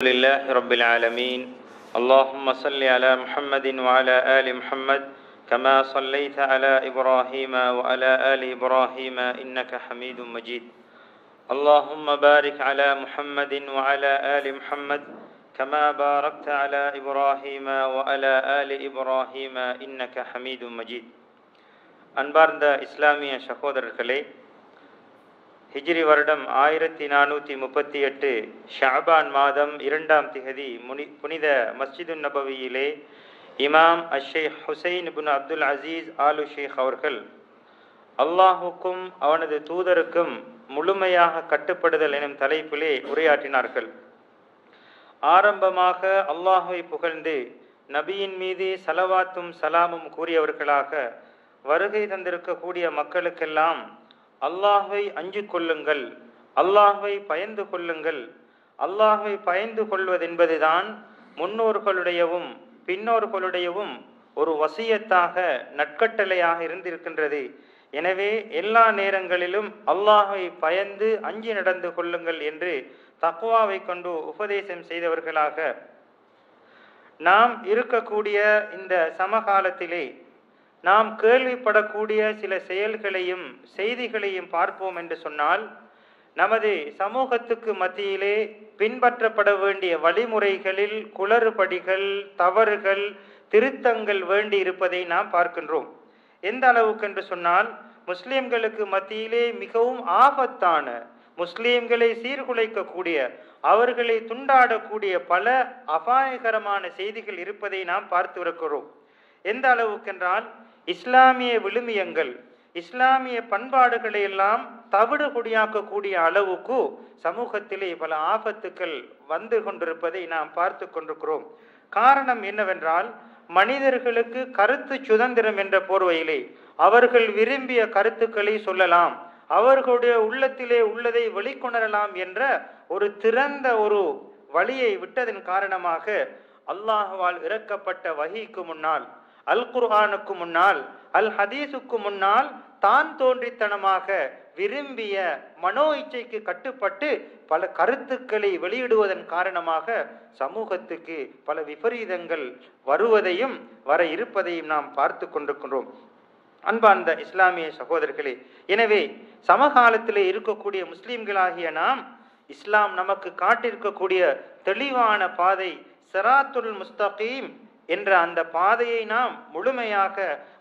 لله رب العالمين. اللهم صل على محمد وعلى آل محمد كما صليت على إبراهيم وعلى آل إبراهيم إنك حميد مجيد. اللهم بارك على محمد وعلى آل محمد كما باركت على إبراهيم وعلى آل إبراهيم إنك حميد مجيد. அன்பார்ந்த இஸ்லாமிய சகோதரர்களே, ஹிஜ்ரி வருடம் 1438 ஷஅபான் மாதம் 2ஆம் திகதி புனித மஸ்ஜிது நபவியிலே இமாம் அஷேக் ஹுசைன் இப்னு அப்துல் அசீஸ் ஆலு ஷேக் அவர்கள் அல்லாஹுக்கும் அவனது தூதருக்கும் முழுமையாக கட்டுப்படுதல் எனும் தலைப்பிலே உரையாற்றினார்கள். ஆரம்பமாக அல்லாஹுவை புகழ்ந்து நபியின் மீது சலவாத்தும் சலாமும் கூறியவர்களாக வருகை தந்திருக்கக்கூடிய மக்களுக்கெல்லாம் அல்லாஹ்வை அஞ்சு கொள்ளுங்கள், அல்லாஹ்வை பயந்து கொள்ளுங்கள். அல்லாஹ்வை பயந்து கொள்வதென்பதுதான் முன்னோர்களுடையவும் பின்னோர்களுடையவும் ஒரு வசியத்தாக நற்கட்டளையாக இருந்திருக்கின்றது. எனவே எல்லா நேரங்களிலும் அல்லாஹ்வை பயந்து அஞ்சி நடந்து கொள்ளுங்கள் என்று தக்வாவை கொண்டு உபதேசம் செய்தவர்களாக நாம் இருக்கக்கூடிய இந்த சமகாலத்திலே நாம் கேள்விப்படக்கூடிய சில செயல்களையும் செய்திகளையும் பார்ப்போம் என்று சொன்னால், நமது சமூகத்துக்கு மத்தியிலே பின்பற்றப்பட வேண்டிய வழிமுறைகளில் குளறுபடிகள், தவறுகள், திருத்தங்கள் வேண்டி இருப்பதை நாம் பார்க்கின்றோம். எந்த அளவுக்கு என்று சொன்னால், முஸ்லிம்களுக்கு மத்தியிலே மிகவும் ஆபத்தான, முஸ்லிம்களை சீர்குலைக்கக்கூடிய, அவர்களை துண்டாடக்கூடிய பல அபாயகரமான செய்திகள் இருப்பதை நாம் பார்த்து இருக்கிறோம். எந்த அளவுக்கென்றால், இஸ்லாமிய விழுமியங்கள், இஸ்லாமிய பண்பாடுகளை எல்லாம் தவிடு குடியாக்கக்கூடிய அளவுக்கு சமூகத்திலே பல ஆபத்துக்கள் வந்து கொண்டிருப்பதை நாம் பார்த்து கொண்டிருக்கிறோம். காரணம் என்னவென்றால், மனிதர்களுக்கு கருத்து சுதந்திரம் என்ற போர்வையிலே அவர்கள் விரும்பிய கருத்துக்களை சொல்லலாம், அவர்களுடைய உள்ளத்திலே உள்ளதை வெளிக்கொணரலாம் என்ற ஒரு திறந்த ஒரு வழியை விட்டதன் காரணமாக அல்லாஹ்வால் இறக்கப்பட்ட வஹீக்கு முன்னால், அல் குர்ஆனுக்கு முன்னால், அல் ஹதீஸுக்கு முன்னால் தான் தோன்றித்தனமாக விரும்பிய மனோ இச்சைக்கு கட்டுப்பட்டு பல கருத்துக்களை வெளியிடுவதன் காரணமாக சமூகத்துக்கு பல விபரீதங்கள் வருவதையும் வர இருப்பதையும் நாம் பார்த்து கொண்டிருக்கின்றோம். அன்பார்ந்த இஸ்லாமிய சகோதரர்களே, எனவே சமகாலத்திலே இருக்கக்கூடிய முஸ்லிம்களாகிய நாம் இஸ்லாம் நமக்கு காட்டியிருக்கக்கூடிய தெளிவான பாதை சிராத்துல் முஸ்தகீம் என்ற அந்த பாதையை நாம் முழுமையாக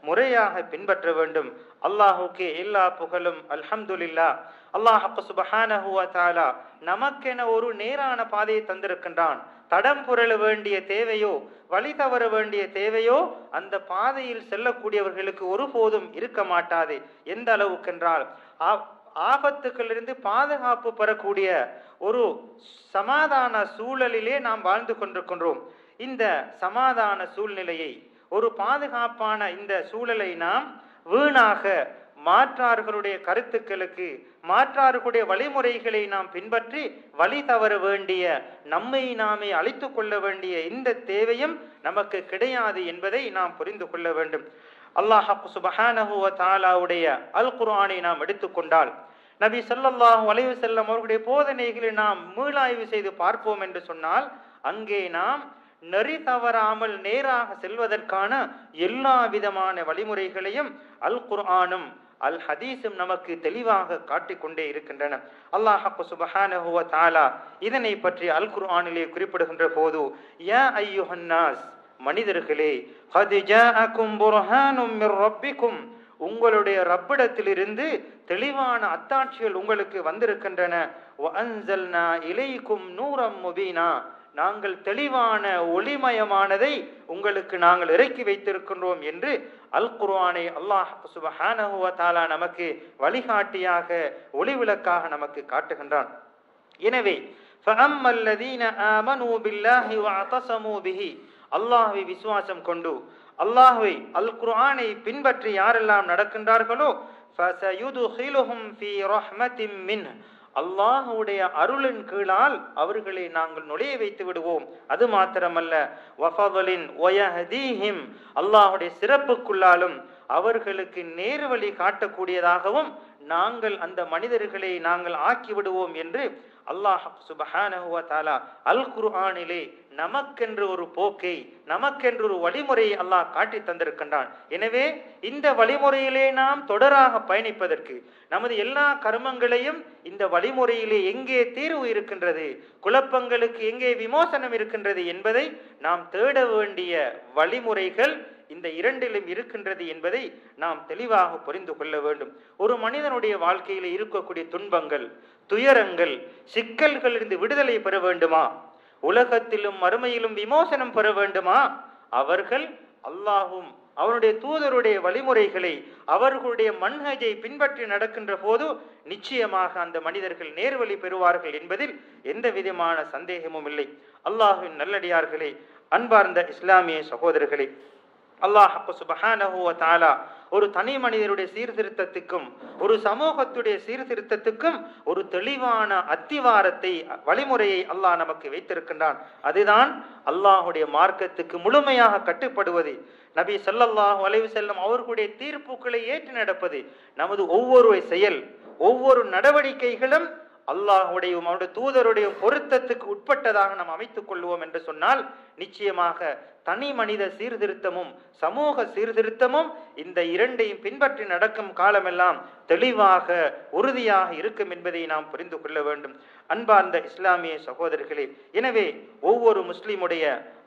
முறையாக பின்பற்ற வேண்டும். அல்லாஹுக்கு எல்லா புகழும். அல்ஹம்துலில்லாஹ். அல்லாஹ் சுப்ஹானஹு வ தஆலா நமக்கென ஒரு நேரான பாதையை தந்திருக்கின்றான். தடம் புரள வேண்டிய தேவையோ, வழி தவற வேண்டிய தேவையோ அந்த பாதையில் செல்லக்கூடியவர்களுக்கு ஒருபோதும் இருக்க மாட்டாது. எந்த அளவுக்கென்றால், ஆபத்துக்களிலிருந்து பாதுகாப்பு பெறக்கூடிய ஒரு சமாதான சூழலிலே நாம் வாழ்ந்து கொண்டிருக்கின்றோம். இந்த சமாதான சூழ்நிலையை, ஒரு பாதுகாப்பான இந்த சூழலை நாம் வீணாக மாற்றார்களுடைய கருத்துக்களுக்கு, மாற்றார்களுடைய வழிமுறைகளை நாம் பின்பற்றி வழி தவற வேண்டிய, நம்மை நாமே அழித்து கொள்ள வேண்டிய இந்த தேவையும் நமக்கு கிடையாது என்பதை நாம் புரிந்து கொள்ள வேண்டும். அல்லாஹ் சுப்ஹானஹு வ தஆலாவுடைய அல் குர்ஆனை நாம் எடுத்துக்கொண்டால், நபி ஸல்லல்லாஹு அலைஹி வஸல்லம் அவர்களுடைய போதனைகளை நாம் மீளாய்வு செய்து பார்ப்போம் என்று சொன்னால், அங்கே நாம் நெறி தவறாமல் நேராக செல்வதற்கான எல்லா விதமான வழிமுறைகளையும் அல் குர்ஆனும் அல் ஹதீஸும் நமக்கு தெளிவாக காட்டிக்கொண்டே இருக்கின்றன. அல்லாஹ் சுப்ஹானஹு வ தஆலா இதனை பற்றி அல் குர்ஆனிலே குறிப்பிடுகின்ற போது, யா அய்யுஹன்னாஸ், மனிதர்களே, கத் ஜாஅக்கும் புர்ஹானும் மிர் ரப்பிக்கும், உங்களுடைய ரப்பிடத்திலிருந்து தெளிவான அத்தாட்சிகள் உங்களுக்கு வந்திருக்கின்றன. வ அன்ஸல்னா இலைக்கும் நூரம் முபீனா, நாங்கள் தெளிவான ஒளிமயமானதை உங்களுக்கு நாங்கள் இறக்கி வைத்திருக்கின்றோம் என்று அல் குர்ஆனை அல்லாஹ் சுப்ஹானஹு வ தஆலா நமக்கு வழிகாட்டியாக, ஒளிவிளக்காக நமக்கு காட்டுகின்றான். எனவே ஃபஅம்மல்லதீன ஆமனூ பில்லாஹி வஅதஸமூ பிஹி, அல்லாஹ்வை விசுவாசம் கொண்டு அல்லாஹ்வை அல் குர்ஆனை பின்பற்றி யாரெல்லாம் நடக்கின்றார்களோ ஃபஸயுதுகிலுஹும் ஃபீ ரஹ்மத்தின் மின்ஹு, அல்லாஹுடைய அருளின் கீழால் அவர்களை நாங்கள் நுழைய வைத்து விடுவோம். அது மாத்திரமல்ல, வஃபதலின் வயஹதீஹிம், அல்லாஹுடைய சிறப்புக்குள்ளாலும் அவர்களுக்கு நேர்வழி காட்டக்கூடியதாகவும் நாங்கள் அந்த மனிதர்களை நாங்கள் ஆக்கி விடுவோம் என்று அல்லாஹ் சுப்ஹானஹு வ தஆலா அல் குர்ஆனிலே நமக்கென்று ஒரு போக்கை, நமக்கென்று ஒரு வழிமுறையை அல்லாஹ் காட்டி தந்திருக்கின்றான். எனவே இந்த வழிமுறையிலே நாம் தொடராக பயணிப்பதற்கு, நமது எல்லா கர்மங்களையும் இந்த வழிமுறையிலே எங்கே தீர்வு இருக்கின்றது, குழப்பங்களுக்கு எங்கே விமோசனம் இருக்கின்றது என்பதை நாம் தேட வேண்டிய வழிமுறைகள் இந்த இரண்டிலும் இருக்கின்றது என்பதை நாம் தெளிவாக புரிந்து கொள்ள வேண்டும். ஒரு மனிதனுடைய வாழ்க்கையில் இருக்கக்கூடிய துன்பங்கள், துயரங்கள், சிக்கல்களிலிருந்து விடுதலை பெற வேண்டுமா, உலகத்திலும் மறுமையிலும் விமோசனம் பெற வேண்டுமா, அவர்கள் அல்லாஹும் அவருடைய தூதருடைய வழிமுறைகளை, அவர்களுடைய மன்ஹஜை பின்பற்றி நடக்கின்ற போது நிச்சயமாக அந்த மனிதர்கள் நேர்வழி பெறுவார்கள் என்பதில் எந்த விதமான சந்தேகமும் இல்லை. அல்லாஹ்வின் நல்லடியார்களே, அன்பார்ந்த இஸ்லாமிய சகோதரர்களே, அல்லாஹ் சுப்ஹானஹு வ தஆலா ஒரு தனி மனிதருடைய சீர்திருத்தத்துக்கும் ஒரு சமூகத்துடைய சீர்திருத்தத்துக்கும் ஒரு தெளிவான அத்திவாரத்தை, வழிமுறையை அல்லாஹ் நமக்கு வைத்திருக்கின்றான். அதுதான் அல்லாஹுடைய மார்க்கத்துக்கு முழுமையாக கட்டுப்படுவது, நபி ஸல்லல்லாஹு அலைஹி வஸல்லம் அவர்களுடைய தீர்ப்புகளை ஏற்று நடப்பது. நமது ஒவ்வொரு செயல், ஒவ்வொரு நடவடிக்கைகளும் அல்லாஹுடைய அவருடைய தூதருடைய பொருத்தத்துக்கு உட்பட்டதாக நாம் அமைத்துக் கொள்வோம் என்று சொன்னால் நிச்சயமாக தனி மனித சீர்திருத்தமும் சமூக சீர்திருத்தமும் இந்த இரண்டையும் பின்பற்றி நடக்கும் காலமெல்லாம் தெளிவாக உறுதியாக இருக்கும் என்பதை நாம் புரிந்து கொள்ள வேண்டும். அன்பார்ந்த இஸ்லாமிய சகோதரர்களே, எனவே ஒவ்வொரு முஸ்லிமுடைய,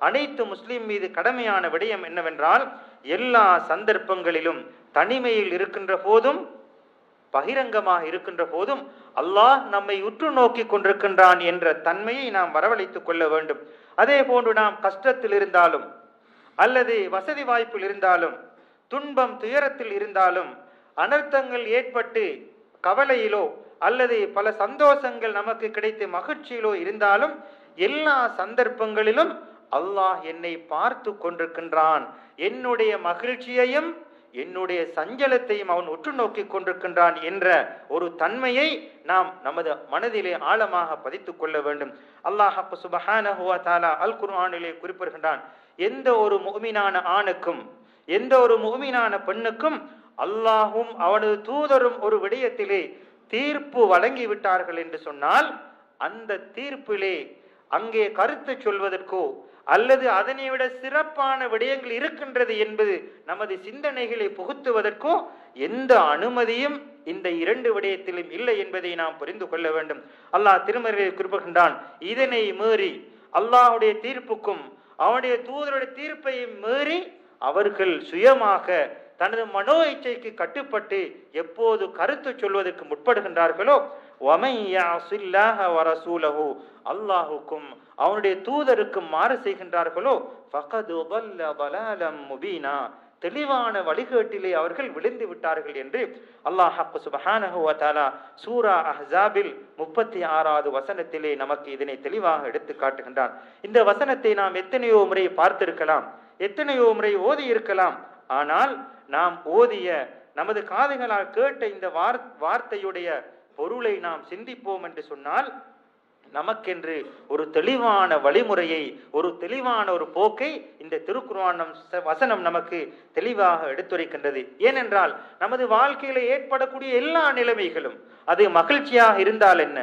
அனைத்து முஸ்லிம் மீது கடமையான விடயம் என்னவென்றால், எல்லா சந்தர்ப்பங்களிலும் தனிமையில் இருக்கின்ற போதும் பகிரங்கமாக இருக்கின்ற போதும் அல்லாஹ் நம்மை உற்று நோக்கி கொண்டிருக்கின்றான் என்ற தன்மையை நாம் வரவழைத்துக் கொள்ள வேண்டும். அதே போன்று நாம் கஷ்டத்தில் இருந்தாலும் அல்லது வசதி வாய்ப்பில் இருந்தாலும், துன்பம் துயரத்தில் இருந்தாலும், அனர்த்தங்கள் ஏற்பட்டு கவலையிலோ அல்லது பல சந்தோஷங்கள் நமக்கு கிடைத்த மகிழ்ச்சியிலோ இருந்தாலும், எல்லா சந்தர்ப்பங்களிலும் அல்லாஹ் என்னை பார்த்து கொண்டிருக்கின்றான், என்னுடைய மகிழ்ச்சியையும் என்னுடைய சஞ்சலத்தையும் அவன் உற்று நோக்கி கொண்டிருக்கின்றான் என்ற ஒரு தன்மையை நாம் நமது மனதிலே ஆழமாக பதித்துக் கொள்ள வேண்டும். அல்லாஹ் சுப்ஹானஹு வ தஆலா அல் குர்ஆனிலே குறிப்பிடுகின்றான், எந்த ஒரு முஃமினான ஆணுக்கும் எந்த ஒரு முஃமினான பெண்ணுக்கும் அல்லாஹும் அவனது தூதரும் ஒரு விடயத்திலே தீர்ப்பு வழங்கி விட்டார்கள் என்று சொன்னால், அந்த தீர்ப்பிலே அங்கே கருத்து சொல்வதற்கோ அல்லது அதனை விட சிறப்பான விடயங்கள் இருக்கின்றது என்பது நமது சிந்தனைகளை புகுத்துவதற்கோ எந்த அனுமதியும் இந்த இரண்டு விடயத்திலும் இல்லை என்பதை நாம் புரிந்து கொள்ள வேண்டும். அல்லாஹ் திருமறையில் குறிப்பிடுகின்றான், இதனை மீறி அல்லாஹுடைய தீர்ப்புக்கும் அவனுடைய தூதருடைய தீர்ப்பையும் மீறி அவர்கள் சுயமாக தனது மனோ இச்சைக்கு கட்டுப்பட்டு எப்போது கருத்து சொல்வதற்கு முற்படுகின்றார்களோ, அல்லாஹுக்கும் அவனுடைய தூதருக்கும் மாறு செய்கின்றார்களோ, தெளிவான வழிகேட்டிலே அவர்கள் விழுந்து விட்டார்கள் என்று அல்லாஹ் சுப்ஹானஹு வ தஆலா சூரா அஹ்ஸாபில் 36வது வசனத்திலே நமக்கு இதனை தெளிவாக எடுத்து காட்டுகின்றான். இந்த வசனத்தை நாம் எத்தனையோ முறை பார்த்திருக்கலாம், எத்தனையோ முறை ஓதி இருக்கலாம். ஆனால் நாம் ஓதிய, நமது காதுகளால் கேட்ட இந்த வார்த்தையுடைய பொருளை நாம் சிந்திப்போம் என்று சொன்னால், நமக்கென்று ஒரு தெளிவான வழிமுறையை, ஒரு தெளிவான ஒரு போக்கை இந்த திருக்குர்ஆன் வசனம் நமக்கு தெளிவாக எடுத்துரைக்கின்றது. ஏனென்றால் நமது வாழ்க்கையில ஏற்படக்கூடிய எல்லா நிலைமைகளும், அது மகிழ்ச்சியாக இருந்தால் என்ன,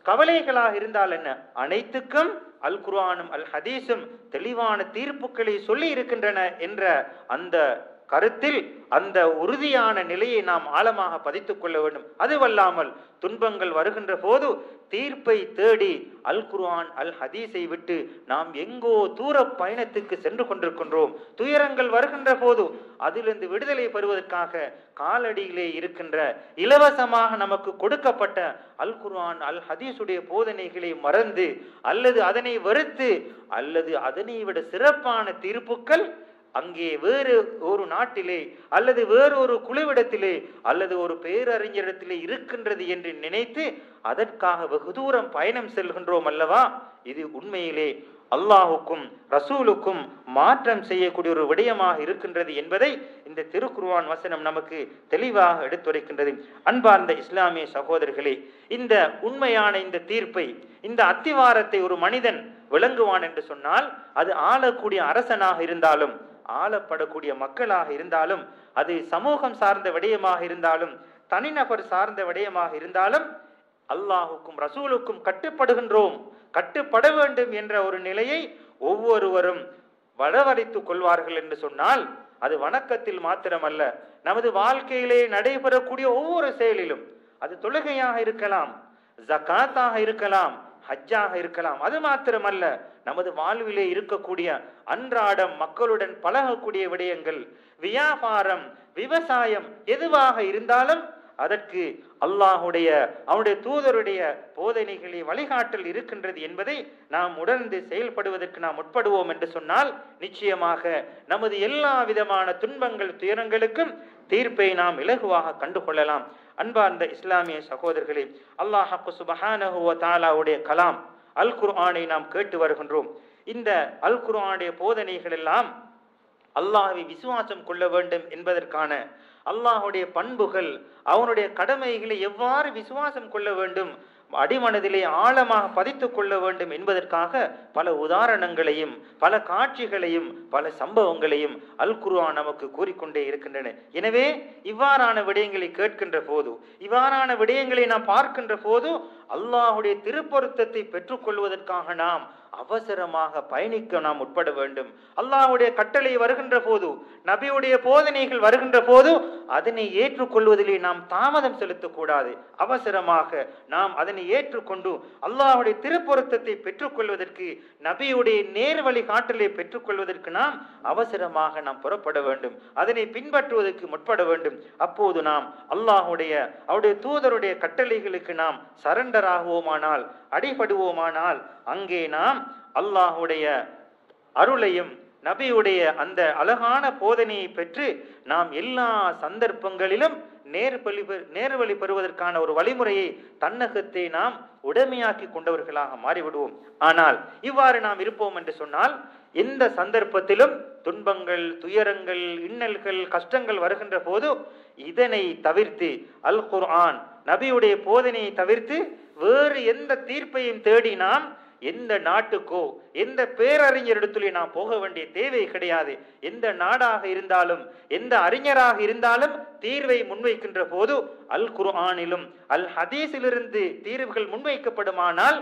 கவலைகளாக இருந்தால் என்ன, அனைத்துக்கும் அல் குர்ஆனும் அல் ஹதீஸும் தெளிவான தீர்ப்புகளை சொல்லி இருக்கின்றன என்ற அந்த கருத்தில் அந்த உறுதியான நிலையை நாம் ஆழமாக பதித்துக் கொள்ள வேண்டும். அதுவல்லாமல் துன்பங்கள் வருகின்ற போது தீர்ப்பை தேடி அல் குர்ஆன் அல் ஹதீஸை விட்டு நாம் எங்கோ தூர பயணத்துக்கு சென்று கொண்டிருக்கின்றோம். துயரங்கள் வருகின்ற போது அதிலிருந்து விடுதலை பெறுவதற்காக காலடியிலே இருக்கின்ற இலவசமாக நமக்கு கொடுக்கப்பட்ட அல் குர்ஆன் அல் ஹதீஸுடைய போதனைகளை மறந்து அல்லது அதனை வெறுத்து அல்லது அதனை விட சிறப்பான தீர்ப்புகள் அங்கே வேறு ஒரு நாட்டிலே அல்லது வேறொரு குழுவிடத்திலே அல்லது ஒரு பேரறிஞரிடத்திலே இருக்கின்றது என்று நினைத்து அதற்காக வெகு தூரம் பயணம் செல்கின்றோம் அல்லவா? இது உண்மையிலே அல்லாஹுக்கும் ரசூலுக்கும் மாற்றம் செய்யக்கூடிய ஒரு விடயமாக இருக்கின்றது என்பதை இந்த திருக்குர்ஆன் வசனம் நமக்கு தெளிவாக எடுத்துரைக்கின்றது. அன்பார்ந்த இஸ்லாமிய சகோதரர்களே, இந்த உண்மையான இந்த தீர்ப்பை, இந்த அத்திவாரத்தை ஒரு மனிதன் விளங்குவான் என்று சொன்னால், அது ஆளக்கூடிய அரசனாக இருந்தாலும், ஆளப்படக்கூடிய மக்களாக இருந்தாலும், அது சமூகம் சார்ந்த விடயமாக இருந்தாலும், தனிநபர் சார்ந்த விடயமாக இருந்தாலும், அல்லாஹுக்கும் ரசூலுக்கும் கட்டுப்படுகின்றோம், கட்டுப்பட வேண்டும் என்ற ஒரு நிலையை ஒவ்வொருவரும் வளவரைத்துக் கொள்வார்கள் என்று சொன்னால் அது வணக்கத்தில் மாத்திரமல்ல, நமது வாழ்க்கையிலே நடைபெறக்கூடிய ஒவ்வொரு செயலிலும், அது தொழுகையாக இருக்கலாம், ஜகாத்தாக இருக்கலாம், ஹஜ்ஜாக இருக்கலாம், அது மாத்திரமல்ல நமது வாழ்விலே இருக்கக்கூடிய அன்றாடம் மக்களுடன் பழகக்கூடிய விடயங்கள், வியாபாரம், விவசாயம், எதுவாக இருந்தாலும் அதற்கு அல்லாஹுடைய அவனுடைய தூதருடைய போதனைகளை வழிகாட்டல் இருக்கின்றது என்பதை நாம் உணர்ந்து செயல்படுவதற்கு நாம் உட்படுவோம் என்று சொன்னால் நிச்சயமாக நமது எல்லா விதமான துன்பங்கள் துயரங்களுக்கும் தீர்ப்பை நாம் இலகுவாக கண்டுகொள்ளலாம். அன்பார்ந்த இஸ்லாமிய சகோதரர்களே, அல்லாஹ் சுப்ஹானஹு வ தஆலாவுடைய கலாம் அல் குர்ஆனை நாம் கேட்டு வருகின்றோம். இந்த அல் குர்ஆனுடைய போதனைகள் எல்லாம் அல்லாஹ்வை விசுவாசம் கொள்ள வேண்டும் என்பதற்கான, அல்லாஹுடைய பண்புகள், அவனுடைய கடமைகளை எவ்வாறு விசுவாசம் கொள்ள வேண்டும், அடிமனதிலே ஆழமாக பதித்துக் கொள்ள வேண்டும் என்பதற்காக பல உதாரணங்களையும் பல காட்சிகளையும் பல சம்பவங்களையும் அல் குர்ஆன் நமக்கு கூறிக்கொண்டே இருக்கின்றன. எனவே இவ்வாறான விடயங்களை கேட்கின்ற போது, இவ்வாறான விடயங்களை நாம் பார்க்கின்ற போது அல்லாஹுடைய திருப்பொருத்தத்தை பெற்றுக்கொள்வதற்காக நாம் அவசரமாக பயணிக்க நாம் உட்பட வேண்டும். அல்லாஹ்வுடைய கட்டளை வருகின்ற போது, நபியுடைய போதனைகள் வருகின்ற போது அதனை ஏற்றுக்கொள்வதிலே நாம் தாமதம் செலுத்தக்கூடாது. அவசரமாக நாம் அதனை ஏற்றுக்கொண்டு அல்லாஹ்வுடைய திருப்பொருத்தத்தை பெற்றுக்கொள்வதற்கு, நபியுடைய நேர் வழி காட்டலை பெற்றுக்கொள்வதற்கு நாம் அவசரமாக நாம் புறப்பட வேண்டும், அதனை பின்பற்றுவதற்கு முற்பட வேண்டும். அப்போது நாம் அல்லாஹ்வுடைய அவருடைய தூதருடைய கட்டளைகளுக்கு நாம் சரண்டர் ஆகுவோமானால், அடிபடுவோமானால், அங்கே நாம் அல்லாஹுடைய அருளையும் நபியுடைய அந்த அழகான போதனையை பெற்று நாம் எல்லா சந்தர்ப்பங்களிலும் நேர்வழி பெறுவதற்கான ஒரு வழிமுறையை தன்னகத்தை நாம் உடமையாக்கி கொண்டவர்களாக மாறிவிடுவோம். ஆனால் இவ்வாறு நாம் இருப்போம் என்று சொன்னால் எந்த சந்தர்ப்பத்திலும் துன்பங்கள், துயரங்கள், இன்னல்கள், கஷ்டங்கள் வருகின்ற போது இதனை தவிர்த்து, அல் குர்ஆன் நபியுடைய போதனையை தவிர்த்து வேறு எந்த தீர்ப்பையும் தேடி நாம் எந்த நாட்டுக்கோ எந்த பேரறிஞரிடத்திலே நாம் போக வேண்டிய தேவை கிடையாது. எந்த நாடாக இருந்தாலும் எந்த அறிஞராக இருந்தாலும் தீர்வை முன்வைக்கின்ற போது அல் குர்ஆனிலும் அல் ஹதீஸிலிருந்து தீர்வுகள் முன்வைக்கப்படுமானால்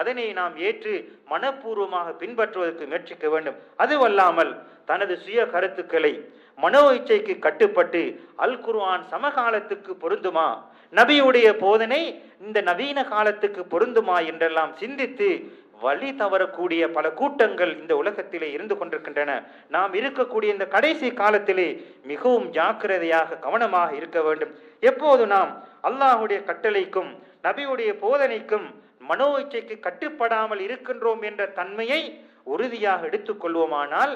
அதனை நாம் ஏற்று மனப்பூர்வமாக பின்பற்றுவதற்கு முயற்சிக்க வேண்டும். அதுவல்லாமல் தனது சுய கருத்துக்களை, மனோ இச்சைக்கு கட்டுப்பட்டு அல் குர்ஆன் சமகாலத்துக்கு பொருந்துமா, நபியுடைய போதனை இந்த நவீன காலத்துக்கு பொருந்துமா என்றெல்லாம் சிந்தித்து வழி தவறக்கூடிய பல கூட்டங்கள் இந்த உலகத்திலே இருந்து கொண்டிருக்கின்றன. நாம் இருக்கக்கூடிய இந்த கடைசி காலத்திலே மிகவும் ஜாக்கிரதையாக கவனமாக இருக்க வேண்டும். எப்போது நாம் அல்லாஹுடைய கட்டளைக்கும் நபியுடைய போதனைக்கும் மனோ இச்சைக்கு கட்டுப்படாமல் இருக்கின்றோம் என்ற தன்மையை உறுதியாக எடுத்துக்கொள்வோமானால்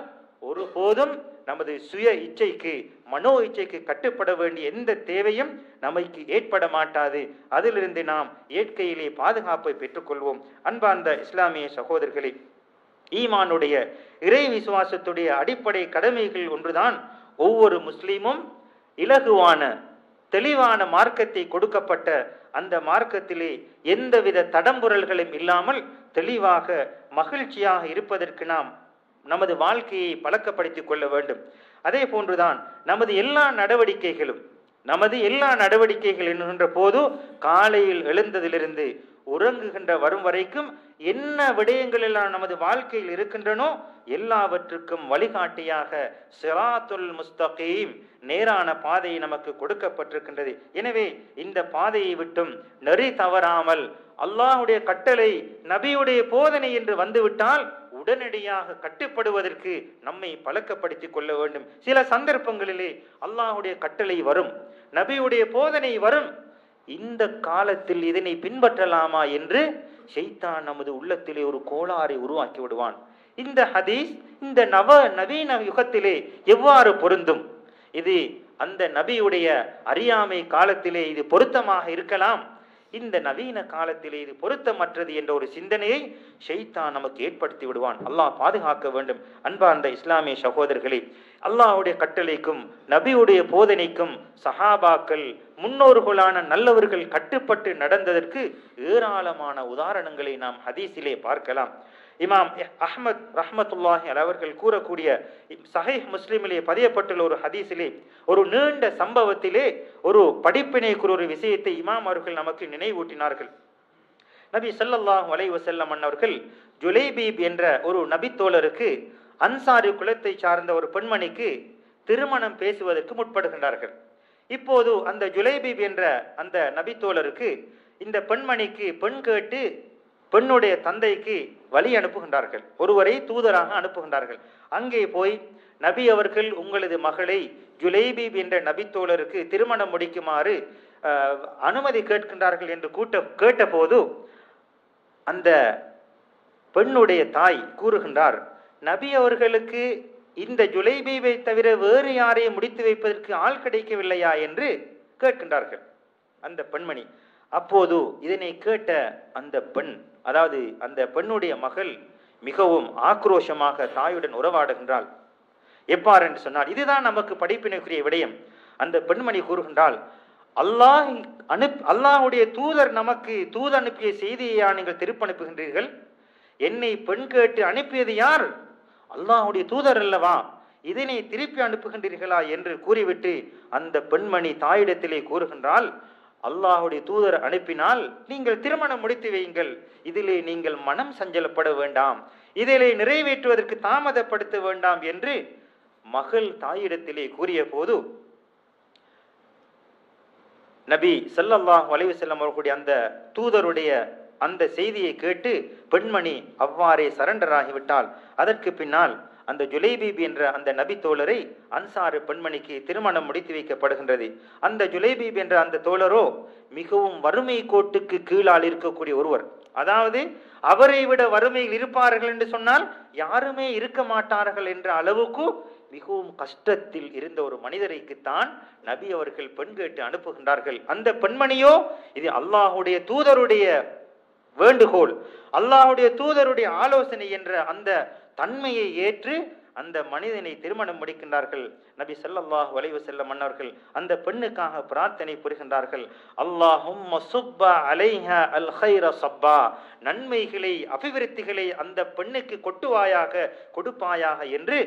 ஒருபோதும் நமது சுய இச்சைக்கு, மனோ இச்சைக்கு கட்டுப்பட வேண்டிய எந்த தேவையும் நமக்கு ஏற்பட மாட்டாது. அதிலிருந்து நாம் இயற்கையிலே பாதுகாப்பை பெற்றுக்கொள்வோம். அன்பார்ந்த இஸ்லாமிய சகோதரர்களே, ஈமானுடைய இறை விசுவாசத்துடைய அடிப்படை கடமைகள் ஒன்றுதான் ஒவ்வொரு முஸ்லீமும் இலகுவான தெளிவான மார்க்கத்தை கொடுக்கப்பட்ட அந்த மார்க்கத்திலே எந்தவித தடம்புரல்களும் இல்லாமல் தெளிவாக மகிழ்ச்சியாக இருப்பதற்கு நாம் நமது வாழ்க்கையை பழக்கப்படுத்திக் கொள்ள வேண்டும். அதே போன்றுதான் நமது எல்லா நடவடிக்கைகள் என்கின்ற போது காலையில் எழுந்ததிலிருந்து உறங்குகின்ற வரும் வரைக்கும் என்ன விடயங்கள் எல்லாம் நமது வாழ்க்கையில் இருக்கின்றனோ எல்லாவற்றுக்கும் வழிகாட்டியாக சிராத்துல் முஸ்தகீம், நேரான பாதை நமக்கு கொடுக்கப்பட்டிருக்கின்றது. எனவே இந்த பாதையை விட்டும் நெறி தவறாமல் அல்லாஹுடைய கட்டளை, நபியுடைய போதனை என்று வந்துவிட்டால் உடனடியாக கட்டுப்படுவதற்கு நம்மை பழக்கப்படுத்திக் கொள்ள வேண்டும். சில சந்தர்ப்பங்களிலே அல்லாஹுடைய கட்டளை வரும், நபியுடைய போதனை வரும், இந்த காலத்தில் இதனை பின்பற்றலாமா என்று ஷைத்தான் நமது உள்ளத்திலே ஒரு கோளாறை உருவாக்கி விடுவான். இந்த ஹதீஸ் இந்த நவீன யுகத்திலே எவ்வாறு பொருந்தும், இது அந்த நபியுடைய அறியாமை காலத்திலே இது பொருத்தமாக இருக்கலாம், இந்த நவீன காலத்திலே இது பொருத்தமற்றது என்ற ஒரு சிந்தனையை ஷைத்தான் நமக்கு ஏற்படுத்தி விடுவான். அல்லாஹ் பாதுகாக்க வேண்டும். அன்பார்ந்த இஸ்லாமிய சகோதரர்களே, அல்லாஹுடைய கட்டளைக்கும் நபியுடைய போதனைக்கும் சஹாபாக்கள், முன்னோர்களான நல்லவர்கள் கட்டுப்பட்டு நடந்ததற்கு ஏராளமான உதாரணங்களை நாம் ஹதீஸிலே பார்க்கலாம். இமாம் அஹ்மத் ரஹ்மத்துல்லாஹி அவர்கள் கூறக்கூடிய சஹீஹ் முஸ்லிமிலே பதியப்பட்டுள்ள ஒரு ஹதீஸிலே ஒரு நீண்ட சம்பவத்திலே ஒரு படிப்பினைக்குரிய ஒரு விஷயத்தை இமாம் அவர்கள் நமக்கு நினைவூட்டினார்கள். நபி ஸல்லல்லாஹு அலைஹி வஸல்லம் அவர்கள் ஜுலைபீப் என்ற ஒரு நபி தோழருக்கு அன்சாரி குலத்தை சார்ந்த ஒரு பெண்மணிக்கு திருமணம் பேசுவதற்கு முற்படுகின்றார்கள். இப்போது அந்த ஜுலைபீப் என்ற அந்த நபி தோழருக்கு இந்த பெண்மணிக்கு பெண் கேட்டு பெண்ணுடைய தந்தைக்கு வழி அனுப்புகின்றார்கள். ஒருவரை தூதராக அனுப்புகின்றார்கள். அங்கே போய் நபி அவர்கள் உங்களது மகளை ஜுலைபீப் என்ற நபி தோழருக்கு திருமணம் முடிக்குமாறு அனுமதி கேட்கின்றார்கள் என்று கேட்டபோது அந்த பெண்ணுடைய தாய் கூறுகின்றார், நபி அவர்களுக்கு இந்த ஜுலைபீபை தவிர வேறு யாரையும் முடித்து வைப்பதற்கு ஆள் கிடைக்கவில்லையா என்று கேட்கின்றார்கள் அந்த பெண்மணி. அப்போது இதனை கேட்ட அந்த பெண், அதாவது அந்த பெண்ணுடைய மகள் மிகவும் ஆக்ரோஷமாக தாயுடன் உறவாடுகின்றாள். எவ்வாறு என்று சொன்னால், இதுதான் நமக்கு படிப்பினைக்குரிய விடயம். அந்த பெண்மணி கூறுகின்றாள், அல்லாஹுடைய தூதர் நமக்கு தூது அனுப்பிய செய்தியா நீங்கள் திருப்பி அனுப்புகின்றீர்கள்? என்னை பெண் கேட்டு அனுப்பியது யார்? அல்லாஹுடைய தூதர் அல்லவா? இதனை திருப்பி அனுப்புகின்றீர்களா என்று கூறிவிட்டு அந்த பெண்மணி தாயிடத்திலே கூறுகின்றால், அல்லாஹுடைய தூதர் அனுப்பினால் நீங்கள் திருமணம் முடித்து வையுங்கள், இதிலே நீங்கள் மனம் சஞ்சலப்பட வேண்டாம், இதிலே நிறைவேற்றுவதற்கு தாமதப்படுத்த வேண்டாம் என்று மகள் தாயிடத்திலே கூறிய போது நபி ஸல்லல்லாஹு அலைஹி வஸல்லம் அவர்களுடைய அந்த தூதருடைய அந்த செய்தியை கேட்டு பெண்மணி அவ்வாறே சரண்டர் ஆகிவிட்டால். அதற்கு பின்னால் அந்த ஜுலைபீப் என்ற அந்த நபி தோழரை அன்சாரு பெண்மணிக்கு திருமணம் முடித்து வைக்கப்படுகின்றது. அந்த ஜுலைபீப் என்ற அந்த தோழரோ மிகவும் வறுமை கோட்டுக்கு கீழால் இருக்கக்கூடிய ஒருவர். அதாவது அவரை விட வறுமையில் இருப்பார்கள் என்று சொன்னால் யாருமே இருக்க மாட்டார்கள் என்ற அளவுக்கு மிகவும் கஷ்டத்தில் இருந்த ஒரு மனிதரைக்குத்தான் நபி அவர்கள் பெண் கேட்டு அனுப்புகின்றார்கள். அந்த பெண்மணியோ இது அல்லாஹுடைய தூதருடைய வேண்டுகோள், அல்லாஹுடைய தூதருடைய ஆலோசனை என்ற அந்த தன்மையை ஏற்று அந்த மனிதனை திருமணம் முடிக்கின்றார்கள். நபி ஸல்லல்லாஹு அலைஹி வஸல்லம் அவர்கள் அந்த பெண்ணுக்காக பிரார்த்தனை புரிகின்றார்கள். அல்லாஹும்ம சுப்ப அலைஹா அல் கைர சப்பா, நன்மைகளை அபிவிருத்திகளை அந்த பெண்ணுக்கு கொட்டுவாயாக கொடுப்பாயாக என்று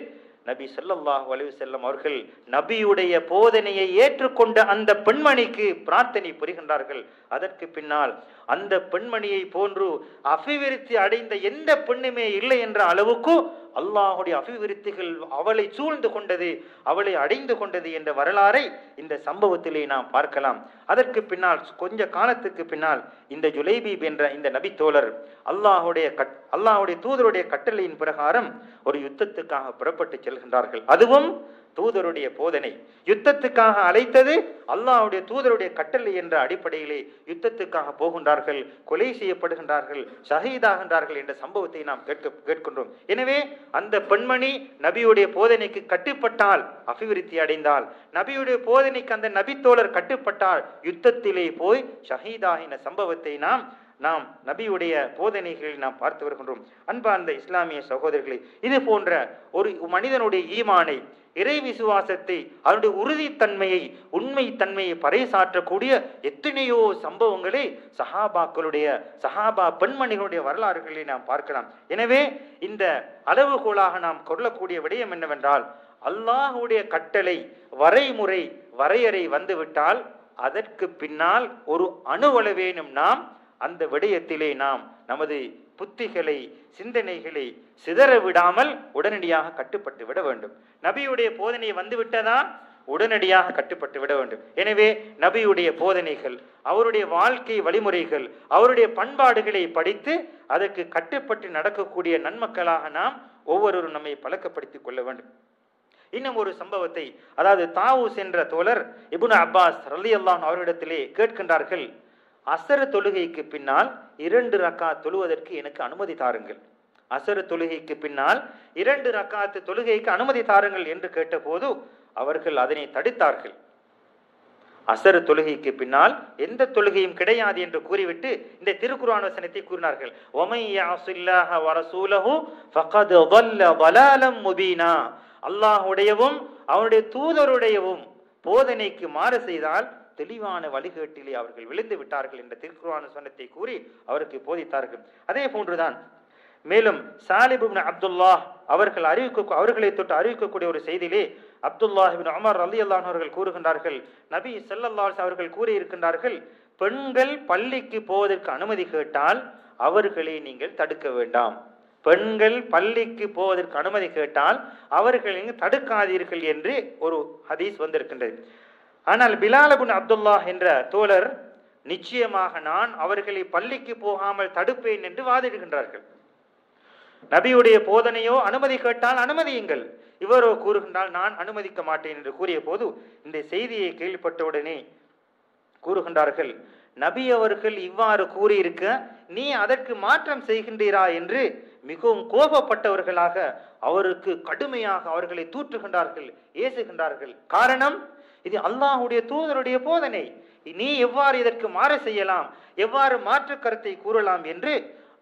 நபி ஸல்லல்லாஹு அலைஹி வஸல்லம் அவர்கள் நபியுடைய போதனையை ஏற்றுக்கொண்ட அந்த பெண்மணிக்கு பிரார்த்தனை புரிகின்றார்கள். அதற்கு பின்னால் அந்த பெண்மணியை போன்று அபிவிருத்தி அடைந்த எந்த பெண்ணுமே இல்லை என்ற அளவுக்கு அல்லாஹுடைய அபிவிருத்திகள் அவளை சூழ்ந்து கொண்டது, அவளை அடைந்து கொண்டது என்ற வரலாறை இந்த சம்பவத்திலே நாம் பார்க்கலாம். அதற்கு பின்னால் கொஞ்ச காலத்துக்கு பின்னால் இந்த ஜுலைபீப் என்ற இந்த நபி தோழர் அல்லாஹுடைய தூதருடைய கட்டளையின் பிரகாரம் ஒரு யுத்தத்துக்காக புறப்பட்டு செல்கின்றார்கள். அதுவும் தூதருடைய போதனை. யுத்தத்துக்காக அழைத்தது அல்லாஹ்வுடைய தூதருடைய கட்டளை என்ற அடிப்படையிலே யுத்தத்துக்காக போகின்றார்கள், கொலை செய்யப்படுகின்றார்கள், ஷஹீதாகின்றார்கள் என்ற சம்பவத்தை நாம் கேட்கின்றோம். எனவே அந்த பெண்மணி நபியுடைய போதனைக்கு கட்டுப்பட்டால் அபிவிருத்தி அடைந்தால், நபியுடைய போதனைக்கு அந்த நபி தோழர் கட்டுப்பட்டால் யுத்தத்திலே போய் ஷஹீதாகின சம்பவத்தை நாம் நபியுடைய போதனைகளில் நாம் பார்த்து வருகின்றோம். அன்பார்ந்த இஸ்லாமிய சகோதரர்களே, இது போன்ற ஒரு மனிதனுடைய ஈமானை, இறை விசுவாசத்தை, அவருடைய உறுதித்தன்மையை, உண்மை தன்மையை பறைசாற்றக்கூடிய எத்தனையோ சம்பவங்களை சஹாபா பெண்மணிகளுடைய வரலாறுகளை நாம் பார்க்கலாம். எனவே இந்த அளவுகோலாக நாம் கொள்ளக்கூடிய விடயம் என்னவென்றால், அல்லாஹுடைய கட்டளை, வரையறை வந்துவிட்டால் அதற்கு பின்னால் ஒரு அணுவளவேனும் நாம் அந்த விடயத்திலே நாம் நமது புத்திகளை, சிந்தனைகளை சிதற விடாமல் உடனடியாக கட்டுப்பட்டு விட வேண்டும். நபியுடைய போதனை வந்துவிட்டதா உடனடியாக கட்டுப்பட்டு விட வேண்டும். எனவே நபியுடைய போதனைகள், அவருடைய வாழ்க்கை வழிமுறைகள், அவருடைய பண்பாடுகளை படித்து அதற்கு கட்டுப்பட்டு நடக்கக்கூடிய நன்மக்களாக நாம் ஒவ்வொருவரும் நம்மை பழக்கப்படுத்திக் கொள்ள வேண்டும். இன்னும் ஒரு சம்பவத்தை, அதாவது தாவூஸ் என்ற தோழர் இப்னு அப்பாஸ் ரலியல்லாஹு அவர்களிடத்திலே கேட்கின்றார்கள், அசர தொழுகைக்கு பின்னால் 2 ரக்காத் தொழுவதற்கு எனக்கு அனுமதி தாருங்கள். அசர தொழுகைக்கு பின்னால் 2 ரக்காத் தொழுகைக்கு அனுமதி தாருங்கள் என்று கேட்டபோது அவர்கள் அதனை தடுத்தார்கள். அசர தொழுகைக்கு பின்னால் எந்த தொழுகையும் கிடையாது என்று கூறிவிட்டு இந்த திருக்குர்ஆன் வசனத்தை கூறினார்கள். வமை யஸில்லாஹ வ ரசூலஹு ஃபகத் ضل ضلالا முபீனா, அல்லாஹ்வுடையவும் அவருடைய தூதருடையவும் போதனைக்கு மாறு செய்தால் தெளிவான வழிகேட்டிலே அவர்கள் விழுந்து விட்டார்கள் என்ற திருக்குர்ஆன் வசனத்தை கூறி அவருக்கு போதித்தார்கள். அதே போன்றுதான் மேலும் சாலிப் இப்னு அப்துல்லாஹ் அவர்களை தொட்டு அறிவிக்கக்கூடிய ஒரு செய்தியிலே அப்துல்லாஹ் இப்னு உமர் ரலியல்லாஹு அன்ஹு அவர்கள் கூறுகின்றார்கள், நபி ஸல்லல்லாஹு அலைஹி வஸல்லம் அவர்கள் கூறியிருக்கின்றார்கள், பெண்கள் பள்ளிக்கு போவதற்கு அனுமதி கேட்டால் அவர்களை நீங்கள் தடுக்க வேண்டாம். பெண்கள் பள்ளிக்கு போவதற்கு அனுமதி கேட்டால் அவர்களை தடுக்காதீர்கள் என்று ஒரு ஹதீஸ் வந்திருக்கின்றது. ஆனால் பிலால் இப்னு அப்துல்லாஹ் என்ற தோழர் நிச்சயமாக நான் அவர்களை பள்ளிக்கு போகாமல் தடுப்பேன் என்று வாதிடுகின்றார்கள். நபியுடைய போதனையோ அனுமதி கேட்டால் அனுமதியுங்கள், இவரோ கூறுகின்றால் நான் அனுமதிக்க மாட்டேன் என்று கூறிய போது இந்த செய்தியை கேள்விப்பட்டவுடனே கூறுகின்றார்கள், நபி அவர்கள் இவ்வாறு கூறியிருக்க நீ அதற்கு மாற்றம் செய்கின்றீரா என்று மிகவும் கோபப்பட்டவர்களாக அவருக்கு கடுமையாக அவர்களை தூற்றுகின்றார்கள், ஏசுகின்றார்கள். காரணம், இது அல்லாஹ்வுடைய தூதருடைய போதனை, நீ எவ்வாறு இதற்கு மாறு செய்யலாம், எவ்வாறு மாற்று கருத்தை கூறலாம் என்று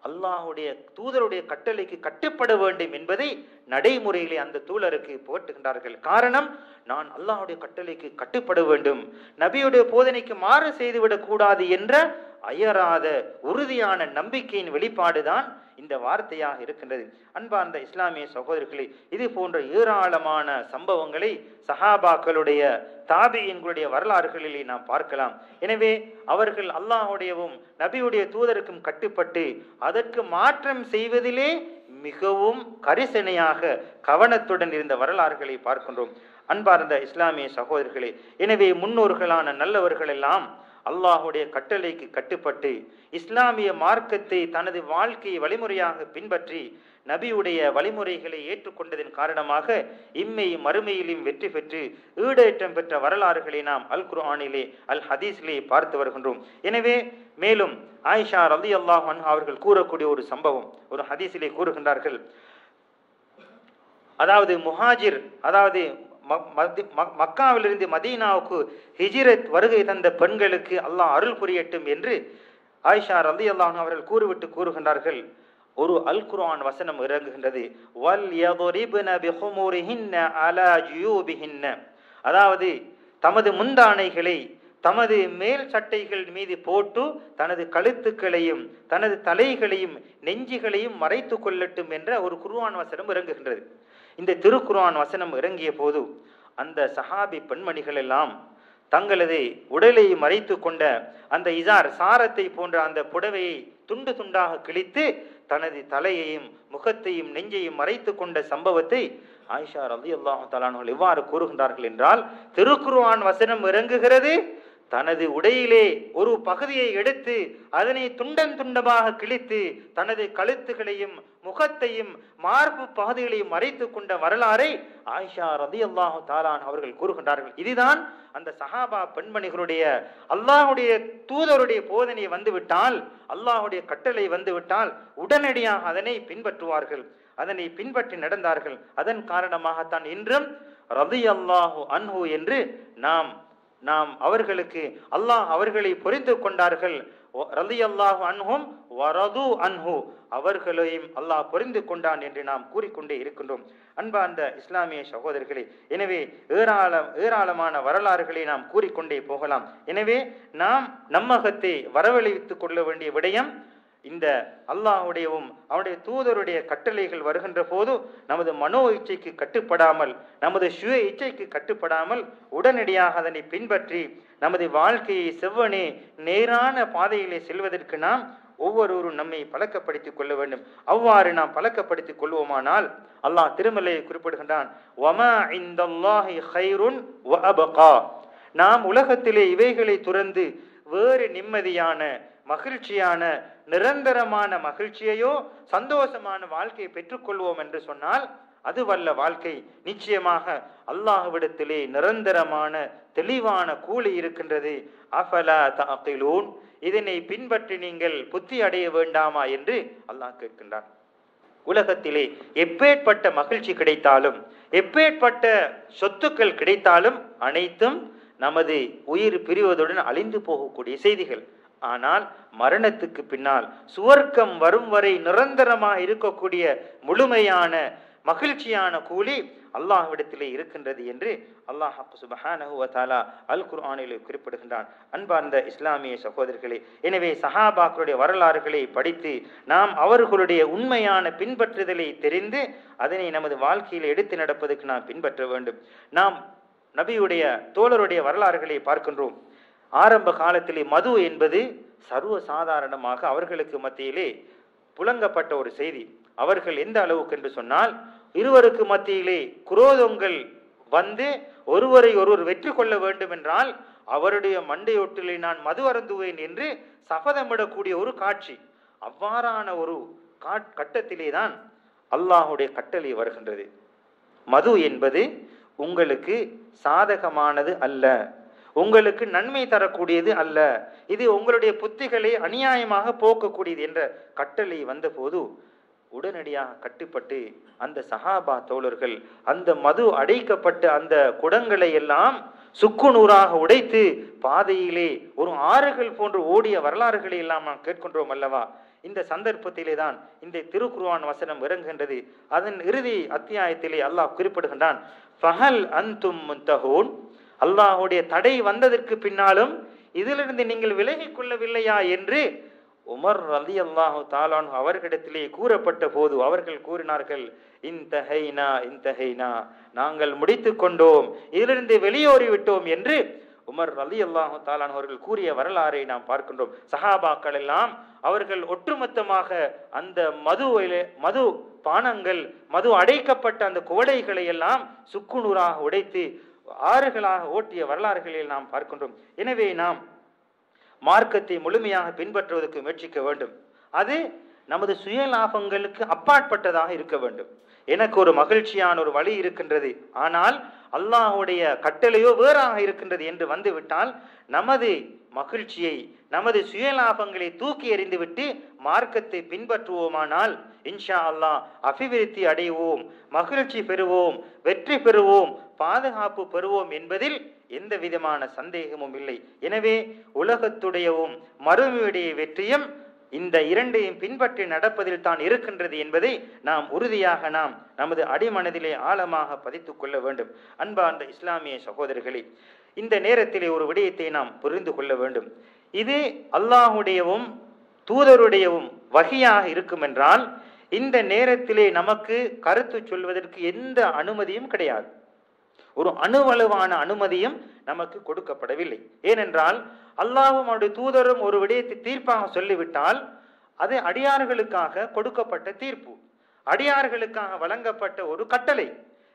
அல்லாஹ்வுடைய தூதருடைய கட்டளைக்கு கட்டுப்பட வேண்டும் என்பதை நடைமுறையிலே அந்த தூதருக்கு போட்டுகின்றார்கள். காரணம், நான் அல்லாஹ்வுடைய கட்டளைக்கு கட்டுப்பட வேண்டும், நபியுடைய போதனைக்கு மாறு செய்துவிடக் கூடாது என்ற அயராத உறுதியான நம்பிக்கையின் வெளிப்பாடுதான் இந்த வார்த்தையாக இருக்கின்றது. அன்பார்ந்த இஸ்லாமிய சகோதரர்களே, இது போன்ற ஏராளமான சம்பவங்களை சஹாபாக்களுடைய தாபியின்களுடைய வரலாறுகளிலே நாம் பார்க்கலாம். எனவே அவர்கள் அல்லாஹ்வுடையவும் நபியுடைய தூதருக்கும் கட்டுப்பட்டு அதற்கு மாற்றம் செய்வதிலே மிகவும் கரிசனையாக கவனத்துடன் இருந்த வரலாறுகளை பார்க்கின்றோம். அன்பார்ந்த இஸ்லாமிய சகோதரர்களே, எனவே முன்னோர்களான நல்லவர்கள் எல்லாம் அல்லாஹுடைய கட்டளைக்கு கட்டுப்பட்டு இஸ்லாமிய மார்க்கத்தை தனது வாழ்க்கையை வழிமுறையாக பின்பற்றி நபியுடைய வழிமுறைகளை ஏற்றுக்கொண்டதன் காரணமாக இம்மையும் மறுமையிலும் வெற்றி பெற்று ஈடேற்றம் பெற்ற வரலாறுகளை நாம் அல் குர்ஆனிலே அல் ஹதீஸிலே பார்த்து வருகின்றோம். எனவே மேலும் ஆயிஷா ரலியல்லாஹு அன்ஹா அவர்கள் கூறக்கூடிய ஒரு சம்பவம் ஒரு ஹதீஸிலே கூறுகின்றார்கள், அதாவது முஹாஜிர், அதாவது மக்காவிலிருந்து மதீனாவுக்கு ஹிஜ்ரத் வருகை தந்த பெண்களுக்கு அல்லாஹ் அருள் புரியட்டும் என்று ஆயிஷா ரலியல்லாஹு அன்ஹா அவர்கள் கூறிவிட்டு கூறுகின்றார்கள், ஒரு அல் குர்ஆன் வசனம் இறங்குகின்றது, வல் யضربن بخمورهن على جيوبهن, அதாவது தமது முந்தானைகளை தமது மேல் சட்டைகள் மீது போட்டு தனது கழுத்துக்களையும் தனது தலைகளையும் நெஞ்சுகளையும் மறைத்து கொள்ளட்டும் என்ற ஒரு குர்ஆன் வசனம் இறங்குகின்றது. இந்த திருக்குர்ஆன் வசனம் இறங்கிய போது அந்த சஹாபி பெண்மணிகள் எல்லாம் தங்களது உடலை மறைத்து கொண்ட அந்த இசார் சாரத்தை போன்ற அந்த புடவையை துண்டு துண்டாக கிழித்து தனது தலையையும் முகத்தையும் நெஞ்சையும் மறைத்து கொண்ட சம்பவத்தை ஆயிஷா ரலியல்லாஹு தஆலா அன்ஹா எவ்வாறு கூறுகின்றார்கள் என்றால், திருக்குர்ஆன் வசனம் இறங்குகிறது, தனது உடையிலே ஒரு பகுதியை எடுத்து அதனை துண்டம் துண்டமாக கிழித்து தனது கழுத்துகளையும் முகத்தையும் மார்பு பகுதிகளையும் மறைத்து கொண்ட வரலாறை ஆயிஷா ரலியல்லாஹு தஆலா அன்ஹா அவர்கள் கூறுகின்றார்கள். இதுதான் அந்த சஹாபா பெண்மணிகளுடைய அல்லாஹ்வுடைய தூதருடைய போதனை வந்துவிட்டால், அல்லாஹ்வுடைய கட்டளை வந்துவிட்டால் உடனடியாக அதனை பின்பற்றுவார்கள், அதனை பின்பற்றி நடந்தார்கள். அதன் காரணமாகத்தான் இன்றும் ரலியல்லாஹு அன்ஹு என்று நாம் அவர்களுக்கு அல்லாஹ் அவர்களை பொறிந்து கொண்டார்கள், ரலியல்லாஹு அன்ஹும் வரது அன்ஹு, அவர்களையும் அல்லாஹ் பொறிந்து கொண்டான் என்று நாம் கூறிக்கொண்டே இருக்கின்றோம். அன்பார்ந்த இஸ்லாமிய சகோதரர்களே, எனவே ஏராளமான வரலாறுகளை நாம் கூறிக்கொண்டே போகலாம். எனவே நாம் நம்மகத்தை வரவழைத்துக் கொள்ள வேண்டிய விடயம், இந்த அல்லாஹ்வுடையவும் அவனுடைய தூதருடைய கட்டளைகள் வருகின்ற போது நமது மனோ இச்சைக்கு கட்டுப்படாமல், நமது சுய இச்சைக்கு கட்டுப்படாமல் உடனடியாக அதனை பின்பற்றி நமது வாழ்க்கையை செவ்வனே நேரான பாதையிலே செல்வதற்கு நாம் ஒவ்வொருவரும் நம்மை பழக்கப்படுத்திக் கொள்ள வேண்டும். அவ்வாறு நாம் பழக்கப்படுத்திக் கொள்வோமானால் அல்லாஹ் திருமலையை குறிப்பிடுகின்றான், வமா இந்தல்லாஹி கைருன் வ அபகா, நாம் உலகத்திலே இவைகளை துறந்து வேறு நிம்மதியான மகிழ்ச்சியான நிரந்தரமான மகிழ்ச்சியையோ சந்தோஷமான வாழ்க்கையை பெற்றுக்கொள்வோம் என்று சொன்னால் அதுவல்ல வாழ்க்கை. நிச்சயமாக அல்லாஹ்விடத்திலே நிரந்தரமான தெளிவான கூலி இருக்கின்றது. அஃபலா தஅகிலூன், இதனை பின்பற்றி நீங்கள் புத்தி அடைய வேண்டாமா என்று அல்லாஹ் கேட்கின்றான். உலகத்திலே எப்பேற்பட்ட மகிழ்ச்சி கிடைத்தாலும் எப்பேற்பட்ட சொத்துக்கள் கிடைத்தாலும் அனைத்தும் நமது உயிர் பிரிவதுடன் அழிந்து போகக்கூடிய செய்திகள். ஆனால் மரணத்துக்கு பின்னால் சுவர்க்கம் வரும் வரை நிரந்தரமாக இருக்கக்கூடிய முழுமையான மகிழ்ச்சியான கூலி அல்லாஹ்விடத்திலே இருக்கின்றது என்று அல்லாஹ் சுப்ஹானஹு வ தஆலா அல் குர்ஆனிலே குறிப்பிடுகின்றான். அன்பார்ந்த இஸ்லாமிய சகோதரர்களே, எனவே சஹாபாக்களுடைய வரலாறுகளை படித்து நாம் அவர்களுடைய உண்மையான பின்பற்றுதலை தெரிந்து அதனை நமது வாழ்க்கையில் எடுத்து நடப்பதற்கு நாம் பின்பற்ற வேண்டும். நாம் நபியுடைய தோழருடைய வரலாறுகளை பார்க்கின்றோம். ஆரம்ப காலத்திலே மது என்பது சர்வ சாதாரணமாக அவர்களுக்கு மத்தியிலே புழங்கப்பட்ட ஒரு செய்தி. அவர்கள் எந்த அளவுக்கு என்று சொன்னால், இருவருக்கு மத்தியிலே குரோதங்கள் வந்து ஒருவரை ஒருவர் வெற்றி கொள்ள வேண்டும் என்றால் அவருடைய மண்டையொட்டிலே நான் மது அருந்துவேன் என்று சபதமிடக்கூடிய ஒரு காட்சி. அவ்வாறான ஒரு கட்டத்திலே தான் அல்லாஹுடைய கட்டளை வருகின்றது. மது என்பது உங்களுக்கு சாதகமானது அல்ல, உங்களுக்கு நன்மை தரக்கூடியது அல்ல, இது உங்களுடைய புத்திகளை அநியாயமாக போக்கக்கூடியது என்ற கட்டளை வந்தபோது உடனடியாக கட்டுப்பட்டு அந்த சஹாபா தோழர்கள் அந்த மது அடைக்கப்பட்ட அந்த குடங்களை எல்லாம் சுக்குநூறாக உடைத்து பாதையிலே ஒரு ஆறுகள் போன்று ஓடிய வரலாறுகளை எல்லாம் நாம் கேட்கின்றோம் அல்லவா? இந்த சந்தர்ப்பத்திலே தான் இந்த திருக்குர்ஆன் வசனம் இறங்குகின்றது. அதன் இறுதி அத்தியாயத்திலே அல்லாஹ் குறிப்பிடுகின்றான், ஃபஹல் அன்தும் முன்தஹூன். அல்லாஹுடைய தடை வந்ததற்கு பின்னாலும் இதிலிருந்து நீங்கள் விலகிக் கொள்ளவில்லையா என்று உமர் ரலியல்லாஹு தஆலா அன்ஹு அவர்களிடத்திலே கூறப்பட்ட போது அவர்கள் கூறினார்கள், இன்தஹைனா இன்தஹைனா, நாங்கள் முடித்து கொண்டோம், இதிலிருந்து வெளியேறி விட்டோம் என்று உமர் ரலியல்லாஹு தஆலா அன்ஹு அவர்கள் கூறிய வரலாறை நாம் பார்க்கின்றோம். சஹாபாக்கள் எல்லாம் அவர்கள் ஒட்டுமொத்தமாக அந்த மது பானங்கள், மது அடைக்கப்பட்ட அந்த குவளைகளை எல்லாம் சுக்குநூறாக உடைத்து ஆறுகளாக ஓட்டிய வரலாறுகளில் நாம் பார்க்கின்றோம். எனவே நாம் மார்க்கத்தை முழுமையாக பின்பற்றுவதற்கு முயற்சிக்க வேண்டும். அது நமது சுய லாபங்களுக்கு அப்பாற்பட்டதாக இருக்க வேண்டும். எனக்கு ஒரு மகிழ்ச்சியான ஒரு வழி இருக்கின்றது, ஆனால் அல்லாஹுடைய கட்டளையோ வேறாக இருக்கின்றது என்று வந்துவிட்டால் நமது மகிழ்ச்சியை, நமது சுயலாபங்களை தூக்கி எறிந்துவிட்டு மார்க்கத்தை பின்பற்றுவோமானால் இன்ஷா அல்லாஹ் அபிவிருத்தி அடைவோம், மகிழ்ச்சி பெறுவோம், வெற்றி பெறுவோம், பாதுகாப்பு பெறுவோம் என்பதில் எந்த விதமான சந்தேகமும் இல்லை. எனவே உலகத்துடையவும் மறுமையுடைய வெற்றியும் இந்த இரண்டையும் பின்பற்றி நடப்பதில் தான் இருக்கின்றது என்பதை நாம் உறுதியாக நமது அடிமனதிலே ஆழமாக பதித்துக் கொள்ள வேண்டும். அன்பார்ந்த இஸ்லாமிய சகோதரர்களே, இந்த நேரத்திலே ஒரு விடயத்தை நாம் புரிந்து கொள்ள வேண்டும். இது அல்லாஹுடையவும் தூதருடையவும் வகையாக இருக்கும் என்றால் இந்த நேரத்திலே நமக்கு கருத்து சொல்வதற்கு எந்த அனுமதியும் கிடையாது. ஒரு அணுவளவான அனுமதியும் நமக்கு கொடுக்கப்படவில்லை. ஏனென்றால் அல்லாஹ்வும் அவருடைய தூதரும் ஒரு விடயத்தை தீர்ப்பாக சொல்லிவிட்டால் அது அடியார்களுக்காக கொடுக்கப்பட்ட தீர்ப்பு, அடியார்களுக்காக வழங்கப்பட்ட ஒரு கட்டளை.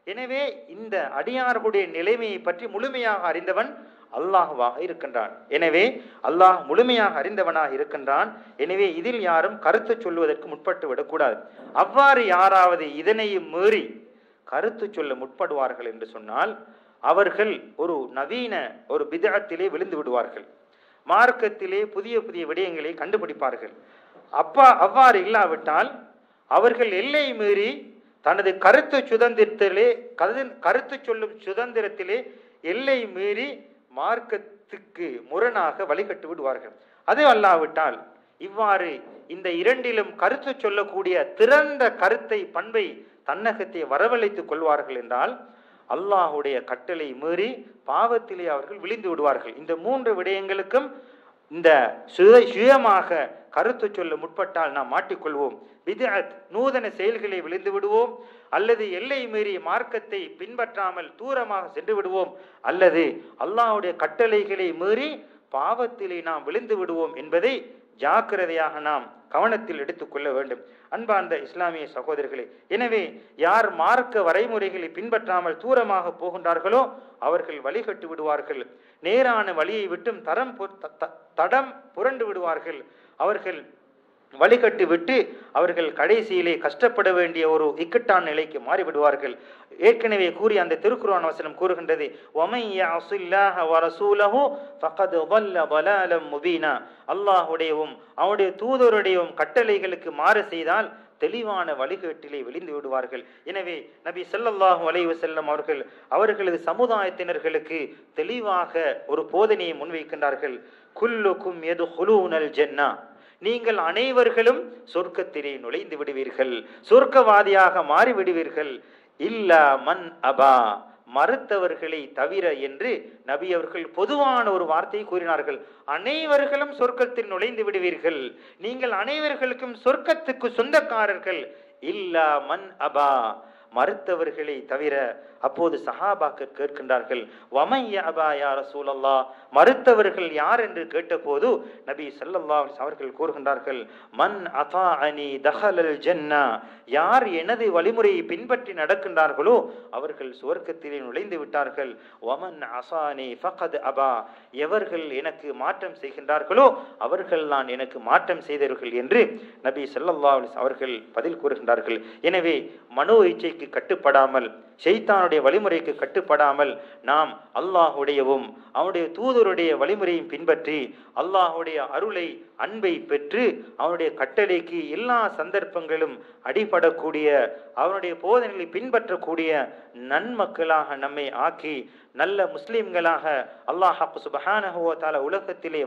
எனவே இந்த அடியார்களுடைய நிலைமையை பற்றி முழுமையாக அறிந்தவன் அல்லாஹ்வாக இருக்கின்றான். எனவே அல்லாஹ் முழுமையாக அறிந்தவனாக இருக்கின்றான். எனவே இதில் யாரும் கருத்து சொல்வதற்கு முற்பட்டு விடக்கூடாது. அவ்வாறு யாராவது இதனையும் மீறி கருத்து சொல்ல முற்படுவார்கள் என்று சொன்னால் அவர்கள் ஒரு நவீன ஒரு பிதஅத்திலே விழுந்து விடுவார்கள். மார்க்கத்திலே புதிய புதிய விடயங்களை கண்டுபிடிப்பார்கள். அவ்வாறு இல்லாவிட்டால் அவர்கள் எல்லை மீறி தனது கருத்து சுதந்திரத்திலே கருத்து சொல்லும் சுதந்திரத்திலே எல்லை மீறி மார்க்கத்துக்கு முரணாக வழிகட்டு விடுவார்கள். அது அல்லாவிட்டால் இவ்வாறு இந்த இரண்டிலும் கருத்து சொல்லக்கூடிய திறந்த கருத்தை பண்பை தன்னகத்தை வரவழைத்துக் கொள்வார்கள் என்றால் அல்லாஹுடைய கட்டளை மீறி பாவத்திலே அவர்கள் விழுந்து விடுவார்கள். இந்த மூன்று விடயங்களுக்கும் இந்த சுயமாக கருத்து சொல்ல முற்பட்டால் நாம் மாட்டிக்கொள்வோம். பித்அத் நூதன செயல்களை விழுந்து விடுவோம், அல்லது எல்லை மீறி மார்க்கத்தை பின்பற்றாமல் தூரமாக சென்று விடுவோம், அல்லது அல்லாஹ்வுடைய கட்டளைகளை மீறி பாவத்திலே நாம் விழுந்து விடுவோம் என்பதை ஜாக்கிரதையாக நாம் கவனத்தில் எடுத்துக்கொள்ள வேண்டும். அன்பார்ந்த இஸ்லாமிய சகோதரர்களே, எனவே யார் மார்க்க வரைமுறைகளை பின்பற்றாமல் தூரமாக போகின்றார்களோ அவர்கள் வழிகட்டு விடுவார்கள். நேரான வழியை விட்டும் தடம் புரண்டு விடுவார்கள். அவர்கள் வழிகட்டு விட்டு அவர்கள் கடைசியிலே கஷ்டப்பட வேண்டிய ஒரு இக்கட்டான நிலைக்கு மாறிவிடுவார்கள். ஏற்கனவே கூறிய அந்த திருக்குர்ஆன் வசனம் கூறுகின்றது, வமன் யஅஸில்லாஹ வரசூலஹு ஃபகத் ضل ضلالا முபீனா. அல்லாஹ்வுடையவும் அவருடைய தூதருடையவும் கட்டளைகளுக்கு மாறு செய்தால் தெளிவான வழிகேட்டிலே விழுந்து விடுவார்கள். எனவே நபி ஸல்லல்லாஹு அலைஹி வஸல்லம் அவர்களது சமுதாயத்தினர்களுக்கு தெளிவாக ஒரு போதனையை முன்வைக்கின்றார்கள். குல்லுக்கும் யதுகுலூனல் ஜன்னah, நீங்கள் அனைவர்களும் சொர்க்கத்திலே நுழைந்து விடுவீர்கள், சொர்க்கவாதியாக மாறிவிடுவீர்கள், இல்லா மன் அபா, மறுத்தவர்களை தவிர என்று நபி அவர்கள் பொதுவான ஒரு வார்த்தையை கூறினார்கள். அனைவர்களும் சொர்க்கத்தில் நுழைந்து விடுவீர்கள், நீங்கள் அனைவர்களுக்கும் சொர்க்கத்துக்கு சொந்தக்காரர்கள், இல்லா மன் அபா, மறுத்தவர்களை தவிர. அப்போது சஹாபாக்கள் கேட்கின்றார்கள், வமைய அபா யா ரசூலல்லாஹ், மறுத்தவர்கள் யார் என்று கேட்டபோது நபி ஸல்லல்லாஹு அலைஹி அவர்கள் கூறுகின்றார்கள், மன் அதாஅனி தஹலல் ஜன்னா, யார் எனது வழிமுறையை பின்பற்றி நடக்கின்றார்களோ அவர்கள் சுவர்க்கத்திலே நுழைந்து விட்டார்கள், வமன் அஸானி ஃபகத் அபா, எவர்கள் எனக்கு மாற்றம் செய்கின்றார்களோ அவர்கள் தான் எனக்கு மாற்றம் செய்தவர்கள் என்று நபி ஸல்லல்லாஹு அலைஹி அவர்கள் பதில் கூறுகின்றார்கள். எனவே மனோ இச்சைக்கு கட்டுப்படாமல், ஷைத்தானுடைய வழிமுறைக்கு கட்டுப்படாமல் நாம் அல்லாஹுடையவும் அவனுடைய தூதருடைய வழிமுறையும் பின்பற்றி அல்லாஹுடைய அருளை அன்பை பெற்று அவனுடைய கட்டளைக்கு எல்லா சந்தர்ப்பங்களும் அடிபடக்கூடிய அவனுடைய போதனைகளை பின்பற்றக்கூடிய நன்மக்களாக நம்மை ஆக்கி நல்ல முஸ்லிம்களாக அல்லாஹ் சுப்ஹானஹு வ தஆலா உலகத்திலே